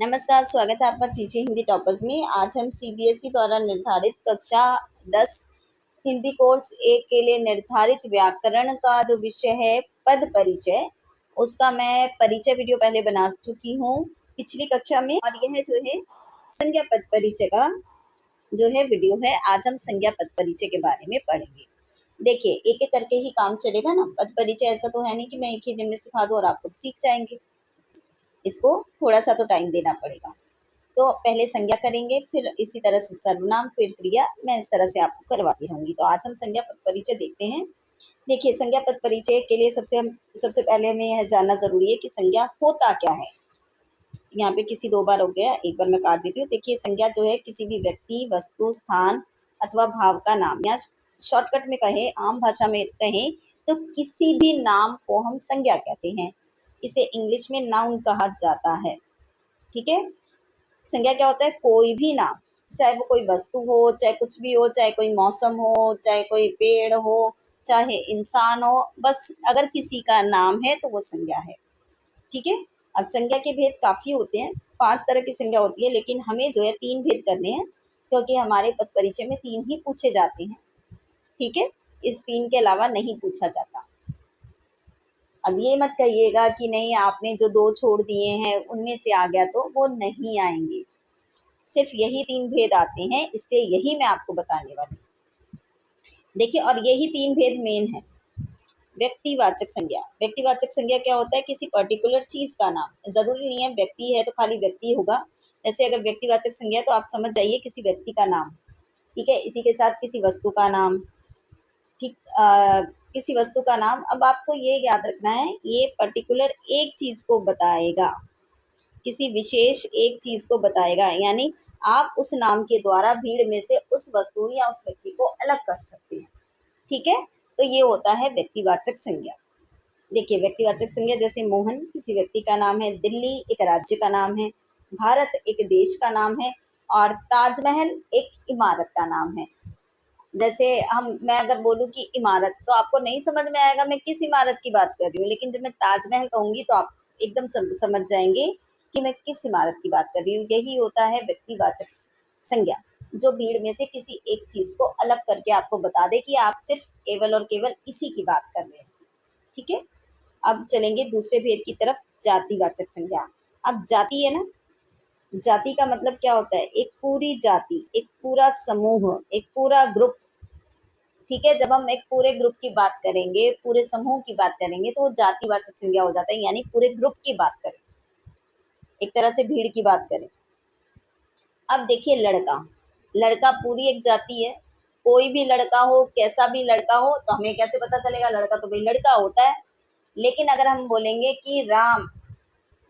नमस्कार, स्वागत है आपका चीची हिंदी टॉपर्स में। आज हम सीबीएसई द्वारा निर्धारित कक्षा 10 हिंदी कोर्स 1 के लिए निर्धारित व्याकरण का जो विषय है पद परिचय, उसका मैं परिचय वीडियो पहले बना चुकी हूँ पिछली कक्षा में। और यह जो है संज्ञा पद परिचय का जो है वीडियो है। आज हम संज्ञा पद परिचय के बारे में पढ़ेंगे। देखिए, एक एक करके ही काम चलेगा ना। पद परिचय ऐसा तो है नहीं कि मैं एक ही दिन में सिखा दूँ और आप लोग सीख जाएंगे। इसको थोड़ा सा तो टाइम देना पड़ेगा। तो पहले संज्ञा करेंगे, फिर इसी तरह से सर्वनाम, फिर क्रिया। मैं इस तरह से आपको करवाती रहूंगी। तो आज हम संज्ञा पद परिचय देखते हैं। देखिए, संज्ञा पद परिचय के लिए सबसे पहले हमें यह जानना जरूरी है कि संज्ञा होता क्या है। यहाँ पे किसी 2 बार हो गया, एक बार मैं काट देती हूँ। देखिए, संज्ञा जो है किसी भी व्यक्ति, वस्तु, स्थान अथवा भाव का नाम, या शॉर्टकट में कहें, आम भाषा में कहें तो किसी भी नाम को हम संज्ञा कहते हैं। इसे इंग्लिश में नाउन कहा जाता है। ठीक है। संज्ञा क्या होता है? कोई भी नाम, चाहे वो कोई वस्तु हो, चाहे कुछ भी हो, चाहे कोई मौसम हो, चाहे कोई पेड़ हो, चाहे इंसान हो, बस अगर किसी का नाम है तो वो संज्ञा है। ठीक है। अब संज्ञा के भेद काफी होते हैं। 5 तरह की संज्ञा होती है, लेकिन हमें जो है 3 भेद करने हैं, क्योंकि हमारे पद परिचय में 3 ही पूछे जाते हैं। ठीक है। इस 3 के अलावा नहीं पूछा जाता। अब ये मत कहिएगा कि नहीं, आपने जो 2 छोड़ दिए हैं उनमें से आ गया, तो वो नहीं आएंगे। सिर्फ यही 3 भेद आते हैं, इसलिए यही मैं आपको बताने वाली हूँ। देखिए, और यही 3 भेद मेन है। व्यक्तिवाचक संज्ञा। व्यक्तिवाचक संज्ञा क्या होता है? किसी पर्टिकुलर चीज का नाम। जरूरी नहीं है व्यक्ति है तो खाली व्यक्ति होगा। जैसे अगर व्यक्तिवाचक संज्ञा तो आप समझ जाइए किसी व्यक्ति का नाम। ठीक है। इसी के साथ किसी वस्तु का नाम। ठीक। किसी वस्तु का नाम। अब आपको ये याद रखना है, ये पर्टिकुलर एक चीज को बताएगा, किसी विशेष एक चीज को बताएगा। यानी आप उस नाम के द्वारा भीड़ में से उस वस्तु या उस व्यक्ति को अलग कर सकते हैं। ठीक है। तो ये होता है व्यक्तिवाचक संज्ञा। देखिए, व्यक्तिवाचक संज्ञा जैसे मोहन किसी व्यक्ति का नाम है, दिल्ली एक राज्य का नाम है, भारत एक देश का नाम है, और ताजमहल एक इमारत का नाम है। जैसे मैं अगर बोलूं कि इमारत, तो आपको नहीं समझ में आएगा मैं किस इमारत की बात कर रही हूँ, लेकिन जब मैं ताजमहल कहूंगी तो आप एकदम समझ जाएंगे कि मैं किस इमारत की बात कर रही हूँ। यही होता है व्यक्तिवाचक संज्ञा, जो भीड़ में से किसी एक चीज को अलग करके आपको बता दे कि आप सिर्फ केवल और केवल इसी की बात कर रहे हैं। ठीक है। अब चलेंगे दूसरे भेद की तरफ, जातिवाचक संज्ञा। अब जाति है ना, जाति का मतलब क्या होता है? एक पूरी जाति, एक पूरा समूह, एक पूरा ग्रुप। ठीक है। जब हम एक पूरे ग्रुप की बात करेंगे, पूरे समूह की बात करेंगे, तो वो जातिवाचक संज्ञा हो जाता है। यानी पूरे ग्रुप की बात करें, एक तरह से भीड़ की बात करें। अब देखिए, लड़का। लड़का पूरी एक जाति है। कोई भी लड़का हो, कैसा भी लड़का हो, तो हमें कैसे पता चलेगा? लड़का तो भाई लड़का होता है। लेकिन अगर हम बोलेंगे कि राम,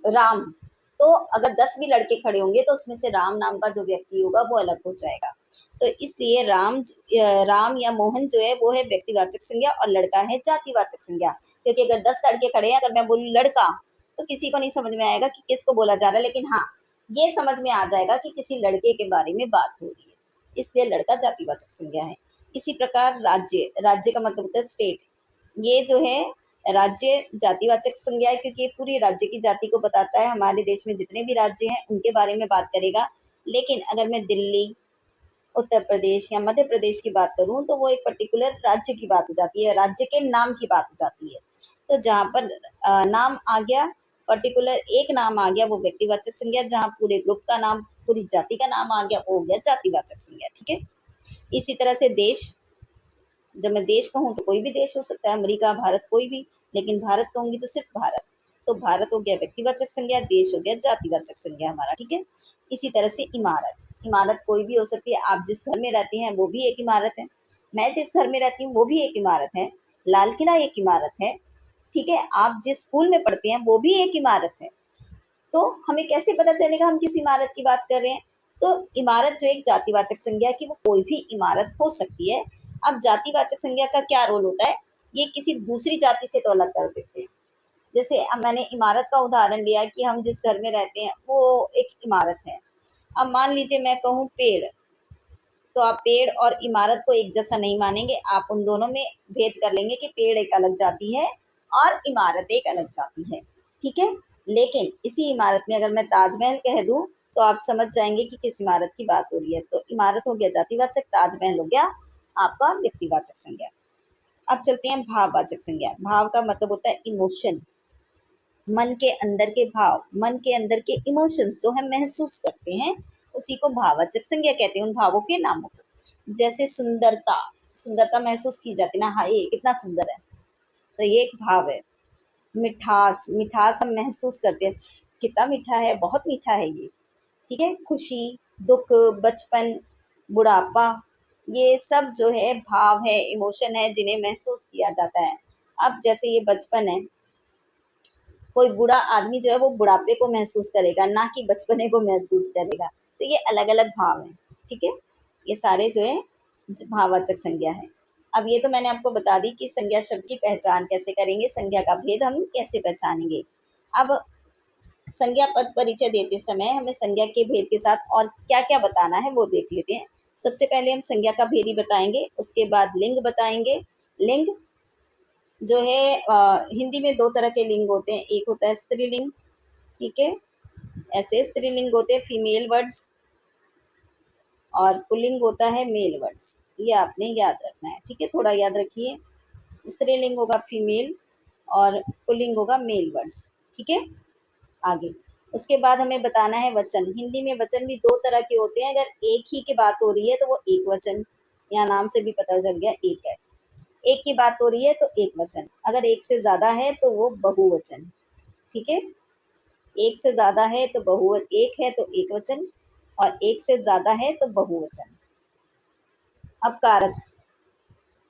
राम, तो अगर 10 भी लड़के खड़े होंगे तो उसमें से राम नाम का जो व्यक्ति होगा वो अलग हो जाएगा। तो इसलिए राम या मोहन जो है वो है व्यक्तिवाचक संज्ञा, और लड़का है जातिवाचक संज्ञा। क्योंकि अगर 10 लड़के खड़े हैं, अगर मैं बोलूं लड़का, तो किसी को नहीं समझ में आएगा कि किसको बोला जा रहा है। लेकिन हाँ, ये समझ में आ जाएगा कि किसी लड़के के बारे में बात हो रही है। इसलिए लड़का जातिवाचक संज्ञा है। इसी प्रकार राज्य। राज्य का मतलब होता है स्टेट। ये जो है राज्य जातिवाचक संज्ञा है, क्योंकि ये पूरी राज्य की जाति को बताता है। हमारे देश में जितने भी राज्य हैं उनके बारे में बात करेगा। लेकिन अगर मैं दिल्ली, उत्तर प्रदेश या मध्य प्रदेश की बात करूं, तो वो एक पर्टिकुलर राज्य की बात हो जाती है, राज्य के नाम की बात हो जाती है। तो जहाँ पर नाम आ गया, पर्टिकुलर एक नाम आ गया, वो व्यक्तिवाचक संज्ञा। जहाँ पूरे ग्रुप का नाम, पूरी जाति का नाम आ गया, वो हो गया जातिवाचक संज्ञा। ठीक है। इसी तरह से देश। जब मैं देश कहूँ तो कोई भी देश हो सकता है, अमेरिका, भारत, कोई भी। लेकिन भारत कहूंगी तो सिर्फ भारत। तो भारत हो गया व्यक्तिवाचक संज्ञा, देश हो गया जातिवाचक संज्ञा हमारा। ठीक है। इसी तरह से इमारत। इमारत कोई भी हो सकती है। आप जिस घर में रहती हैं वो भी एक इमारत है, मैं जिस घर में रहती हूँ वो भी एक इमारत है, लाल किला एक इमारत है। ठीक है। आप जिस स्कूल में पढ़ते हैं वो भी एक इमारत है। तो हमें कैसे पता चलेगा हम किस इमारत की बात कर रहे हैं? तो इमारत जो एक जातिवाचक संज्ञा की, वो कोई भी इमारत हो सकती है। अब जातिवाचक संज्ञा का क्या रोल होता है? ये किसी दूसरी जाति से तो अलग कर देते हैं। जैसे अब मैंने इमारत का उदाहरण लिया कि हम जिस घर में रहते हैं वो एक इमारत है। अब मान लीजिए मैं कहूँ पेड़, तो आप पेड़ और इमारत को एक जैसा नहीं मानेंगे। आप उन दोनों में भेद कर लेंगे कि पेड़ एक अलग जाति है और इमारत एक अलग जाति है। ठीक है। लेकिन इसी इमारत में अगर मैं ताजमहल कह दूं तो आप समझ जाएंगे कि किस इमारत की बात हो रही है। तो इमारत हो गया जातिवाचक, ताजमहल हो गया आपका व्यक्तिवाचक संज्ञा। अब चलते हैं भाववाचक संज्ञा। भाव का मतलब होता है इमोशन, मन के अंदर के भाव, मन के अंदर के इमोशंस जो हम महसूस करते हैं उसी को भाववाचक संज्ञा कहते हैं, उन भावों के नामों को। जैसे सुंदरता, सुंदरता महसूस की जाती है ना, हाँ ये कितना सुंदर है, तो ये एक भाव है। मिठास, मिठास हम महसूस करते हैं, कितना मीठा है, बहुत मीठा है ये, ठीक है। खुशी, दुख, बचपन, बुढ़ापा, ये सब जो है भाव है, इमोशन है जिन्हें महसूस किया जाता है। अब जैसे ये बचपन है, कोई बूढ़ा आदमी जो है वो बुढ़ापे को महसूस करेगा, ना कि बचपने को महसूस करेगा। तो ये अलग अलग भाव हैं, ठीक है। ये सारे जो है भाववाचक संज्ञा है। अब ये तो मैंने आपको बता दी कि संज्ञा शब्द की पहचान कैसे करेंगे, संज्ञा का भेद हम कैसे पहचानेंगे। अब संज्ञा पद परिचय देते समय हमें संज्ञा के भेद के साथ और क्या क्या बताना है वो देख लेते हैं। सबसे पहले हम संज्ञा का भेद ही बताएंगे, उसके बाद लिंग बताएंगे। लिंग जो है हिंदी में दो तरह के लिंग होते हैं, एक होता है स्त्रीलिंग, ठीक है, ऐसे स्त्रीलिंग होते हैं फीमेल वर्ड्स, और पुल्लिंग होता है मेल वर्ड्स। ये आपने याद रखना है, ठीक है, थोड़ा याद रखिए। स्त्रीलिंग होगा फीमेल और पुल्लिंग होगा मेल वर्ड्स, ठीक है। आगे उसके बाद हमें बताना है वचन। हिंदी में वचन भी दो तरह के होते हैं, अगर एक ही की बात हो रही है तो वो एक वचन, या नाम से भी पता चल गया एक है। एक की बात हो रही है तो एक वचन, अगर एक से ज्यादा है तो वो बहुवचन, ठीक है। एक से ज्यादा है तो एक है तो एक वचन, और एक से ज्यादा है तो बहुवचन। अब कारक,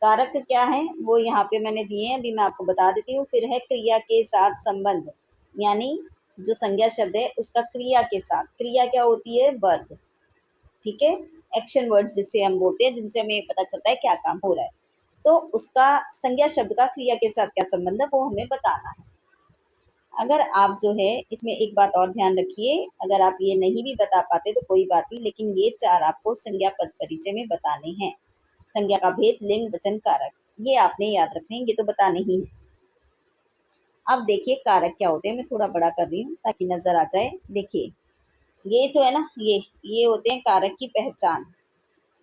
कारक क्या है वो यहाँ पे मैंने दिए हैं, अभी मैं आपको बता देती हूँ। फिर है क्रिया के साथ संबंध, यानी जो संज्ञा शब्द है उसका क्रिया के साथ, क्रिया क्या होती है, वर्ब, ठीक है। एक्शन वर्ड्स जिसे हम बोलते हैं, जिनसे हमें पता चलता है क्या काम हो रहा है, तो उसका संज्ञा शब्द का क्रिया के साथ क्या संबंध है वो हमें बताना है। अगर आप जो है इसमें एक बात और ध्यान रखिए, अगर आप ये नहीं भी बता पाते तो कोई बात नहीं, लेकिन ये चार आपको संज्ञा पद परिचय में बताने हैं। संज्ञा का भेद, लिंग, वचन, कारक, ये आपने याद रखने हैं, ये तो बताने ही है। अब देखिए कारक क्या होते हैं, मैं थोड़ा बड़ा कर रही हूँ ताकि नजर आ जाए। देखिए ये जो है ना, ये होते हैं कारक की पहचान।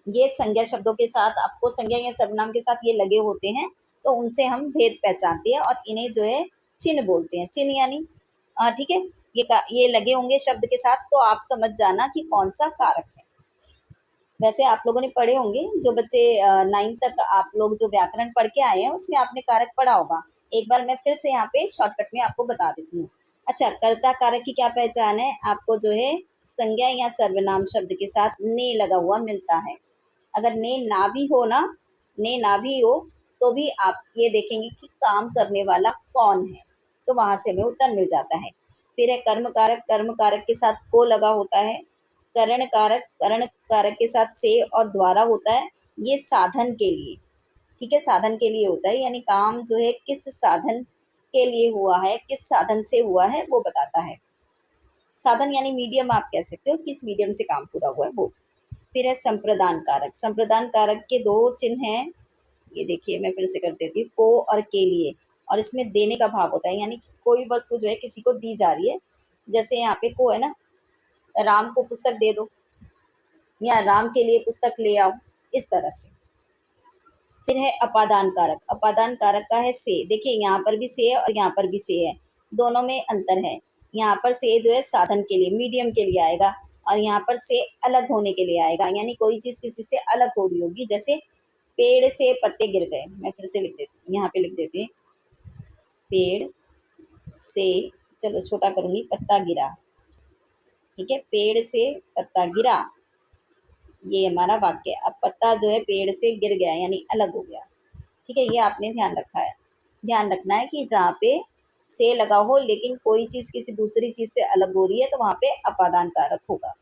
ये संज्ञा शब्दों के साथ, आपको संज्ञा या सर्वनाम के साथ ये लगे होते हैं, तो उनसे हम भेद पहचानते हैं, और इन्हें जो है चिन्ह बोलते हैं। चिन्ह यानी ठीक है, ये लगे होंगे शब्द के साथ तो आप समझ जाना कि कौन सा कारक है। वैसे आप लोगों ने पढ़े होंगे, जो बच्चे 9th तक आप लोग जो व्याकरण पढ़ के आए हैं उसमें आपने कारक पढ़ा होगा। एक बार मैं फिर से यहाँ पे शॉर्टकट में आपको बता देती हूँ। अच्छा, कर्ता कारक की क्या पहचान है, आपको जो है संज्ञा या सर्वनाम शब्द के साथ ने लगा हुआ मिलता है। अगर ने ना भी हो ना, ने ना भी हो तो भी आप ये देखेंगे कि काम करने वाला कौन है, तो वहां से हमें उत्तर मिल जाता है। फिर है कर्म कारक, कर्म कारक के साथ को लगा होता है। करण कारक, करण कारक के साथ से और द्वारा होता है, ये साधन के लिए, ठीक है, साधन के लिए होता है, यानी काम जो है किस साधन के लिए हुआ है, किस साधन से हुआ है वो बताता है। साधन यानी मीडियम आप कह सकते हो, किस मीडियम से काम पूरा हुआ है वो। फिर है संप्रदान कारक। संप्रदान कारक के दो चिन्ह हैं, ये देखिए मैं फिर से कर देती हूँ, को और के लिए, और इसमें देने का भाव होता है, यानी कोई वस्तु जो है किसी को दी जा रही है। जैसे यहाँ पे को है ना, राम को पुस्तक दे दो, या राम के लिए पुस्तक ले आओ, इस तरह से। फिर है अपादान कारक। अपादान कारक का है से, देखिए यहाँ पर भी से है और यहाँ पर भी से है, दोनों में अंतर है। यहाँ पर से जो है साधन के लिए, मीडियम के लिए आएगा, और यहाँ पर से अलग होने के लिए आएगा, यानी कोई चीज किसी से अलग हो रही होगी। जैसे पेड़ से पत्ते गिर गए, मैं फिर से लिख देती हूँ, यहाँ पे लिख देती हूँ, पेड़ से, चलो छोटा करूंगी, पत्ता गिरा, ठीक है, पेड़ से पत्ता गिरा, ये हमारा वाक्य। अब पत्ता जो है पेड़ से गिर गया यानी अलग हो गया, ठीक है, ये आपने ध्यान रखा है। ध्यान रखना है कि जहाँ पे से लगा हो लेकिन कोई चीज किसी दूसरी चीज से अलग हो रही है तो वहां पे अपादान कारक होगा।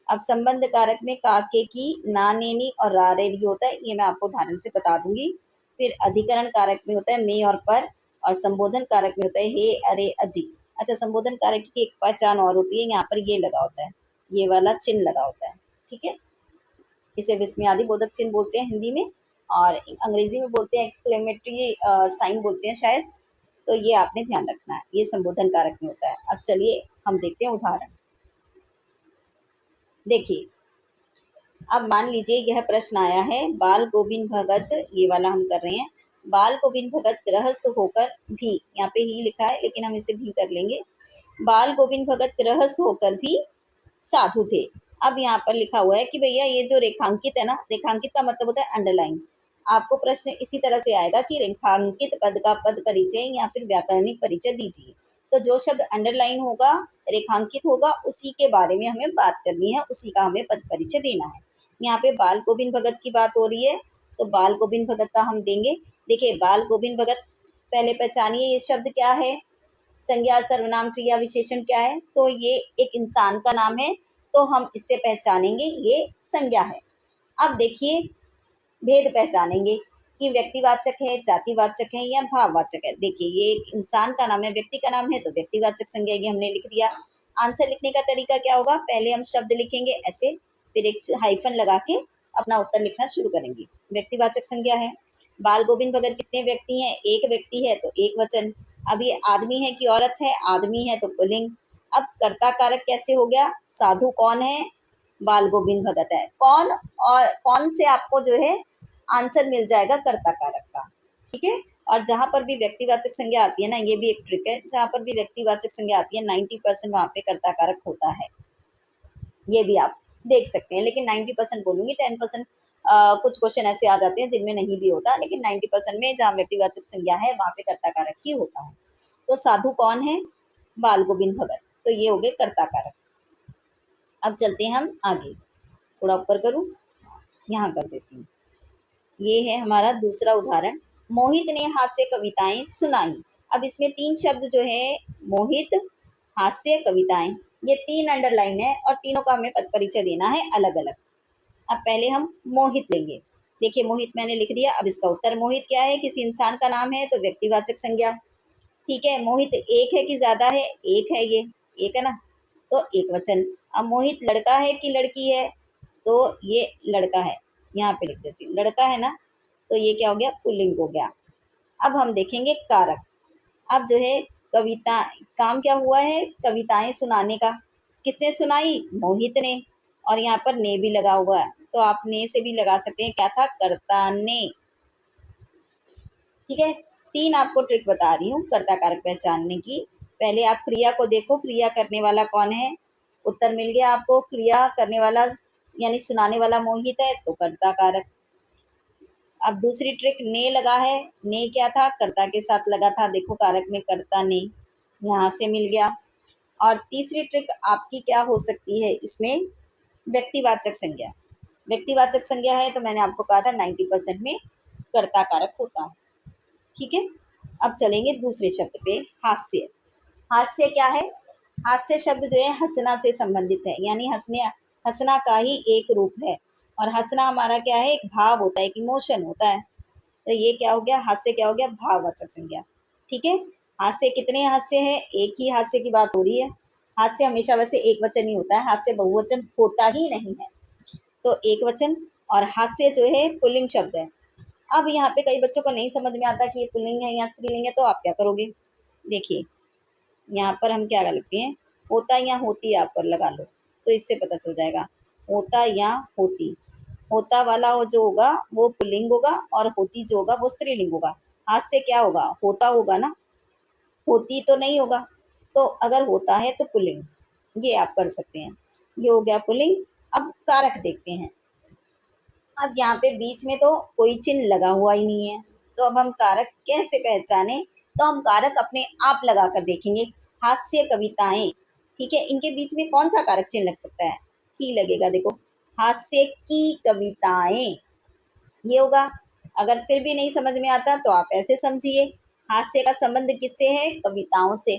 अब संबंध कारक में का, के, की, ना, ने, नी और रा, रे, री होता है, ये मैं आपको उदाहरण से बता दूंगी। फिर अधिकरण कारक में होता है में और पर, और संबोधन कारक में होता है हे, अरे, अजी। अच्छा, संबोधन कारक की एक पहचान और होती है, यहाँ पर ये लगा होता है, ये वाला चिन्ह लगा होता है, ठीक है। इसे विस्मयादि बोधक चिन्ह बोलते हैं हिंदी में, और अंग्रेजी में बोलते हैं एक्सक्लेमेटरी साइन बोलते हैं शायद। तो ये आपने ध्यान रखना है, ये संबोधन कारक में होता है। अब चलिए हम देखते हैं उदाहरण। देखिए, अब मान लीजिए यह प्रश्न आया है, बाल गोविंद भगत, ये वाला हम कर रहे हैं, बाल गोविंद भगत गृहस्थ होकर भी, यहाँ पे ही लिखा है लेकिन हम इसे भी कर लेंगे, बाल गोविंद भगत गृहस्थ होकर भी साधु थे। अब यहाँ पर लिखा हुआ है कि भैया ये जो रेखांकित है ना, रेखांकित का मतलब होता है अंडरलाइन। आपको प्रश्न इसी तरह से आएगा कि रेखांकित पद का पद परिचय या फिर व्याकरणिक परिचय दीजिए। तो जो शब्द अंडरलाइन होगा, रेखांकित होगा, उसी के बारे में हमें बात करनी है, उसी का हमें पद परिचय देना है। यहाँ पे बाल गोविंद भगत की बात हो रही है, तो बाल गोविंद भगत का हम देंगे। देखिए, बाल गोविंद भगत, पहले पहचानिए ये शब्द क्या है, संज्ञा, सर्वनाम, क्रिया, विशेषण क्या है, तो ये एक इंसान का नाम है, तो हम इससे पहचानेंगे ये संज्ञा है। अब देखिए, भेद पहचानेंगे कि व्यक्तिवाचक है, जातिवाचक है या भाववाचक है। देखिए, ये एक इंसान का नाम है, व्यक्ति का नाम है, तो व्यक्तिवाचक संज्ञा ये हमने लिख दिया। आंसर लिखने का तरीका क्या होगा, पहले हम शब्द लिखेंगे ऐसे, फिर एक हाइफन लगा के अपना उत्तर लिखना शुरू करेंगे। व्यक्तिवाचक संज्ञा है। बाल गोविंद भगत कितने व्यक्ति हैं, एक व्यक्ति है तो एक वचन। अब ये आदमी है कि औरत है, आदमी है तो पुल्लिंग। अब कर्ता कारक कैसे हो गया, साधु कौन है, बाल गोविंद भगत है। कौन और कौन से आपको जो है आंसर मिल जाएगा कर्ता कारक का, ठीक है। और जहां पर भी व्यक्तिवाचक संज्ञा आती है ना, ये भी एक ट्रिक है, जहां पर भी व्यक्तिवाचक संज्ञा आती है 90% वहां पे कर्ता कारक होता है, ये भी आप देख सकते हैं। लेकिन 90% बोलूंगी, 10% कुछ क्वेश्चन ऐसे आ जाते हैं जिनमें नहीं भी होता, लेकिन 90% में जहाँ व्यक्तिवाचक संज्ञा है वहां पे कर्ता कारक ही होता है। तो साधु कौन है, बाल गोविंद भगत, तो ये हो गए कर्ता कारक। अब चलते हैं हम आगे, थोड़ा ऊपर करूं, यहाँ कर देती हूँ। ये है हमारा दूसरा उदाहरण, मोहित ने हास्य कविताएं सुनाई। अब इसमें 3 शब्द जो है, मोहित, हास्य, कविताएं, ये 3 अंडरलाइन है और तीनों का हमें पद परिचय देना है अलग अलग। अब पहले हम मोहित लेंगे। देखिए, मोहित मैंने लिख दिया। अब इसका उत्तर, मोहित क्या है, किसी इंसान का नाम है तो व्यक्तिवाचक संज्ञा, ठीक है। मोहित एक है कि ज्यादा है, एक है, ये एक है ना, तो एक वचन। अब मोहित लड़का है कि लड़की है, तो ये लड़का है, यहाँ पे लिख देती हूँ, लड़का है ना, तो ये क्या हो गया, पुल्लिंग हो गया। अब हम देखेंगे कारक। अब जो है कविता, काम क्या हुआ है, कविताएं सुनाने का, किसने सुनाई, मोहित ने, और यहाँ पर ने भी लगा हुआ है, तो आप ने से भी लगा सकते हैं, क्या था, कर्ता ने, ठीक है। 3 आपको ट्रिक बता रही हूँ कर्ता कारक पहचानने की। पहले आप क्रिया को देखो, क्रिया करने वाला कौन है, उत्तर मिल गया आपको, क्रिया करने वाला यानी सुनाने वाला मोहित है, तो कर्ता कारक। अब दूसरी ट्रिक, ने लगा है, ने क्या था, कर्ता के साथ लगा था, देखो कारक में कर्ता ने, यहाँ से मिल गया। और तीसरी ट्रिक आपकी क्या हो सकती है इसमें, व्यक्तिवाचक संज्ञा। व्यक्तिवाचक संज्ञा है तो मैंने आपको कहा था 90% में कर्ता कारक होता है, ठीक है। अब चलेंगे दूसरे शब्द पे, हास्य। हास्य क्या है, हास्य शब्द जो है हंसना से संबंधित है, यानी हंसने, हंसना का ही एक रूप है। और हंसना हमारा क्या है, एक भाव होता है, एक इमोशन होता है। तो ये क्या हो गया, हास्य क्या हो गया, भाववाचक संज्ञा, ठीक है। हास्य कितने हास्य है, एक ही हास्य की बात हो रही है। हास्य हमेशा वैसे एक वचन ही होता है, हास्य बहुवचन होता ही नहीं है, तो एक वचन। और हास्य जो है पुल्लिंग शब्द है। अब यहाँ पे कई बच्चों को नहीं समझ में आता कि ये पुल्लिंग है या स्त्रीलिंग है, तो आप क्या करोगे, देखिए यहाँ पर हम क्या लिखते हैं, होता या होती आप पर लगा लो, तो इससे पता चल जाएगा, होता या होती। होता वाला वो जो होगा वो पुल्लिंग होगा, और होती जो होगा वो स्त्रीलिंग होगा। हाथ से क्या होगा, होता होगा ना, होती तो नहीं होगा। तो अगर होता है तो पुल्लिंग, ये आप कर सकते हैं, ये हो गया पुल्लिंग। अब कारक देखते हैं। अब यहाँ पे बीच में तो कोई चिन्ह लगा हुआ ही नहीं है, तो अब हम कारक कैसे पहचाने, तो हम कारक अपने आप लगा कर देखेंगे। हास्य कविताएं, ठीक है, इनके बीच में कौन सा कारक चिन्ह लग सकता है, की लगेगा, देखो, हास्य की कविताएं, ये होगा। अगर फिर भी नहीं समझ में आता तो आप ऐसे समझिए, हास्य का संबंध किससे है, कविताओं से,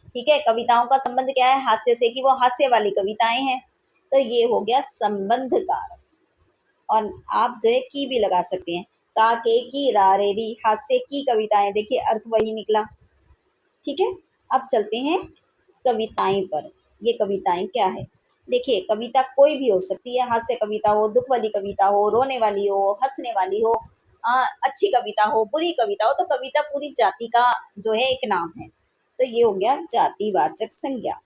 ठीक है। कविताओं का संबंध क्या है, हास्य से, कि वो हास्य वाली कविताएं हैं, तो ये हो गया संबंध कारक। और आप जो है की भी लगा सकते हैं, का, के, की, रा, रे, री, हास्य की कविताएं, देखिए अर्थ वही निकला, ठीक है। अब चलते हैं कविताएं पर। ये कविताएं क्या है, देखिए कविता कोई भी हो सकती है, हास्य कविता हो, दुख वाली कविता हो, रोने वाली हो, हंसने वाली हो, अच्छी कविता हो, बुरी कविता हो, तो कविता पूरी जाति का जो है एक नाम है। तो ये हो गया जातिवाचक संज्ञा।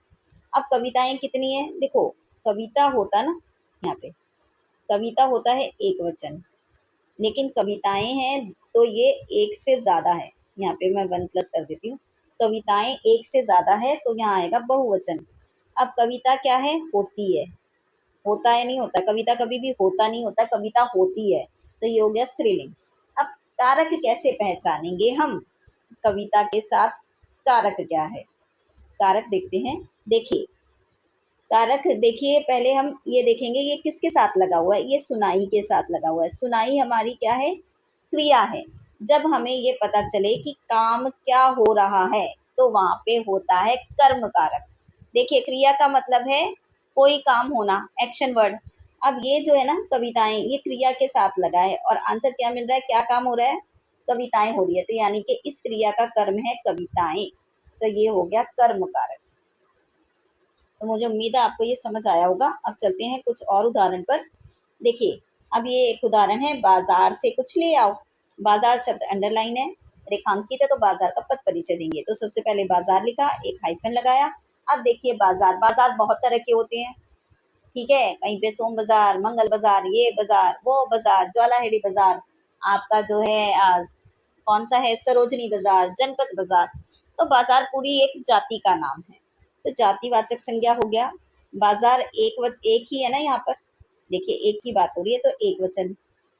अब कविताएं कितनी है देखो, कविता होता ना, यहाँ पे कविता होता है एक वचन, लेकिन कविताएं हैं तो ये एक से ज्यादा है। यहाँ पे मैं 1+ कर देती हूँ। कविताएं एक से ज्यादा है तो यहाँ आएगा बहुवचन। अब कविता क्या है, होती है, होता है नहीं होता, कविता कभी भी होता नहीं होता, कविता होती है, तो ये हो गया स्त्रीलिंग। अब कारक कैसे पहचानेंगे हम, कविता के साथ कारक क्या है, कारक देखते हैं। देखिए कारक, देखिए पहले हम ये देखेंगे ये किसके साथ लगा हुआ है, ये सुनाई के साथ लगा हुआ है। सुनाई हमारी क्या है, क्रिया है। जब हमें ये पता चले कि काम क्या हो रहा है तो वहां पे होता है कर्म कारक। देखिए क्रिया का मतलब है कोई काम होना, एक्शन वर्ड। अब ये जो है ना कविताएं, ये क्रिया के साथ लगा है और आंसर क्या मिल रहा है, क्या काम हो रहा है, कविताएं हो रही है, तो यानी कि इस क्रिया का कर्म है कविताएं, तो ये हो गया कर्म कारक। तो मुझे उम्मीद है आपको ये समझ आया होगा। अब चलते हैं कुछ और उदाहरण पर। देखिए अब ये एक उदाहरण है, बाजार से कुछ ले आओ। बाजार शब्द अंडरलाइन है, रेखांकित है, तो बाजार का पद परिचय देंगे। तो सबसे पहले बाजार लिखा, एक हाइफन लगाया। अब देखिए बाजार, बाजार बहुत तरह के होते हैं, ठीक है, कहीं पे सोम बाजार, मंगल बाजार, ये बाजार, वो बाजार, ज्वालाहेड़ी बाजार, आपका जो है कौन सा है, सरोजनी बाजार, जनपद बाजार। तो बाजार पूरी एक जाति का नाम है, तो जातिवाचक संज्ञा हो गया। बाजार एक ही है ना यहाँ पर, देखिए एक की बात हो रही है तो एक वचन।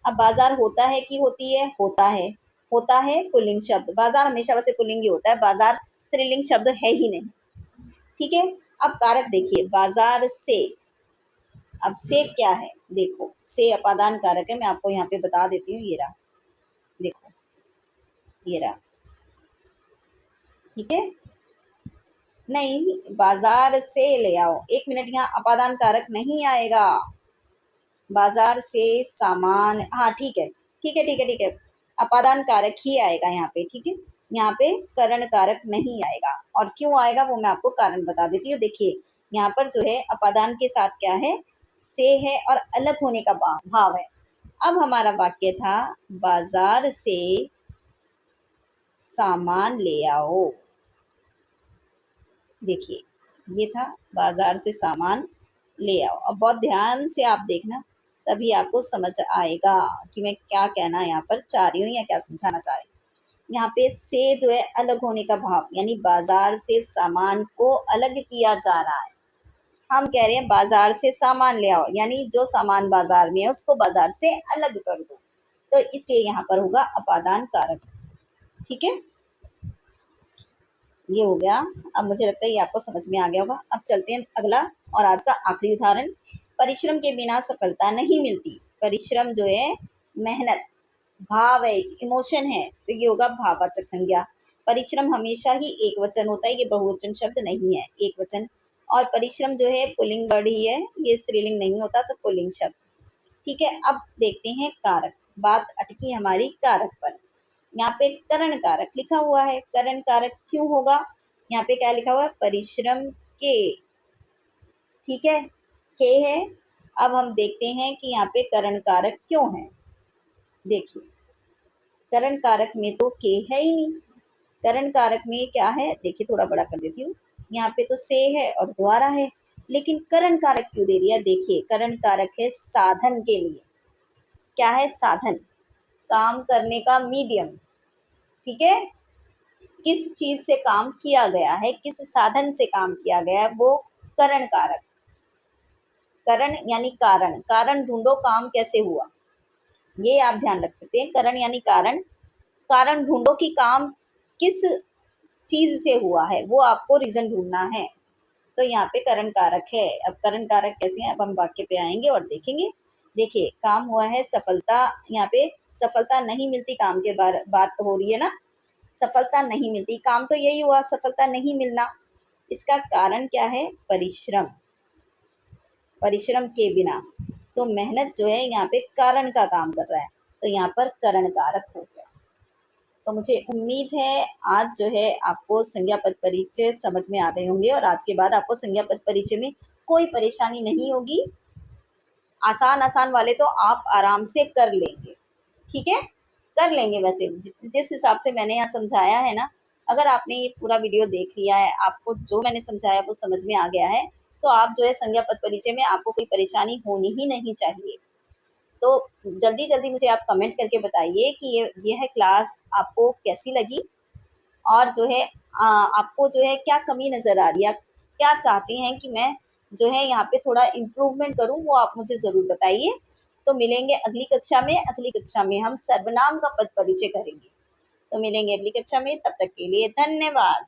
अब बाजार होता है कि होती है, होता है, होता है पुल्लिंग शब्द, बाजार हमेशा वैसे पुल्लिंग ही होता है, बाजार स्त्रीलिंग शब्द है ही नहीं, ठीक है। अब कारक देखिए, बाजार से, अब से क्या है, देखो से अपादान कारक है, मैं आपको यहाँ पे बता देती हूँ, ये रहा, देखो ये रहा, ठीक है। नहीं, बाजार से ले आओ, 1 मिनट, यहाँ अपादान कारक नहीं आएगा, बाजार से सामान, हाँ ठीक है, ठीक है, ठीक है, ठीक है, अपादान कारक ही आएगा यहाँ पे, ठीक है। यहाँ पे करण कारक नहीं आएगा, और क्यों आएगा वो मैं आपको कारण बता देती हूँ। देखिए यहाँ पर जो है अपादान के साथ क्या है, से है, और अलग होने का भाव है। अब हमारा वाक्य था बाजार से सामान ले आओ, देखिए ये था बाजार से सामान ले आओ। अब बहुत ध्यान से आप देखना, तभी आपको समझ आएगा कि मैं क्या कहना यहाँ पर चाह रही हूँ या क्या समझाना चाह रही हूँ। यहाँ पे से जो है अलग होने का भाव, यानी बाजार से सामान को अलग किया जा रहा है। हम कह रहे हैं बाजार से सामान ले आओ, यानी जो सामान बाजार में है उसको बाजार से अलग कर दो, तो इसलिए यहाँ पर होगा अपादान कारक, ठीक है। ये हो गया। अब मुझे लगता है ये आपको समझ में आ गया होगा। अब चलते हैं अगला और आज का आखिरी उदाहरण। परिश्रम के बिना सफलता नहीं मिलती। परिश्रम जो है मेहनत, भाव है, इमोशन है, तो ये होगा भाववाचक संज्ञा। परिश्रम हमेशा ही एक वचन होता है, ये बहुवचन शब्द नहीं है, एक वचन। और परिश्रम जो है पुल्लिंग वर्ड ही है, ये स्त्रीलिंग नहीं होता, तो पुल्लिंग शब्द, ठीक है। अब देखते हैं कारक, बात अटकी हमारी कारक पर। यहाँ पे करण कारक लिखा हुआ है, करण कारक क्यों होगा, यहाँ पे क्या लिखा हुआ है, परिश्रम के, ठीक है, के है। अब हम देखते हैं कि यहाँ पे करण कारक क्यों है। देखिए करण कारक में तो के है ही नहीं, करण कारक में क्या है, देखिए थोड़ा बड़ा कर देती हूँ, यहाँ पे तो से है और द्वारा है, लेकिन करण कारक क्यों दे दिया। देखिए करण कारक है साधन के लिए, क्या है, साधन, काम करने का मीडियम, ठीक है। किस चीज से काम किया गया है, किस साधन से काम किया गया है, वो करण कारक। करण यानी कारण, कारण ढूंढो काम कैसे हुआ, ये आप ध्यान रख सकते हैं। करण यानी कारण, कारण ढूंढो कि काम किस चीज से हुआ है, वो आपको रीजन ढूंढना है, तो यहाँ पे करण कारक है। अब करण कारक कैसे हैं, अब हम वाक्य पे आएंगे और देखेंगे। देखिए काम हुआ है सफलता, यहाँ पे सफलता नहीं मिलती, काम के बात तो हो रही है ना, सफलता नहीं मिलती, काम तो यही हुआ, सफलता नहीं मिलना। इसका कारण क्या है, परिश्रम, परिश्रम के बिना, तो मेहनत जो है यहाँ पे कारण का काम कर रहा है, तो यहाँ पर करण कारक हो गया। तो मुझे उम्मीद है आज जो है आपको संज्ञा पद परिचय समझ में आ रहे होंगे, और आज के बाद आपको संज्ञा पद परिचय में कोई परेशानी नहीं होगी। आसान आसान वाले तो आप आराम से कर लेंगे, ठीक है। कर लेंगे। वैसे जिस हिसाब से मैंने यहाँ समझाया है ना, अगर आपने ये पूरा वीडियो देख लिया है, आपको जो मैंने समझाया वो समझ में आ गया है, तो आप जो है संज्ञा पद परिचय में आपको कोई परेशानी होनी ही नहीं चाहिए। तो जल्दी जल्दी मुझे आप कमेंट करके बताइए कि ये है क्लास आपको कैसी लगी, और जो है आपको जो है क्या कमी नजर आ रही है, आप क्या चाहती हैं कि मैं जो है यहाँ पे थोड़ा इम्प्रूवमेंट करूँ, वो आप मुझे जरूर बताइए। तो मिलेंगे अगली कक्षा में। अगली कक्षा में हम सर्वनाम का पद परिचय करेंगे। तो मिलेंगे अगली कक्षा में, तब तक के लिए धन्यवाद।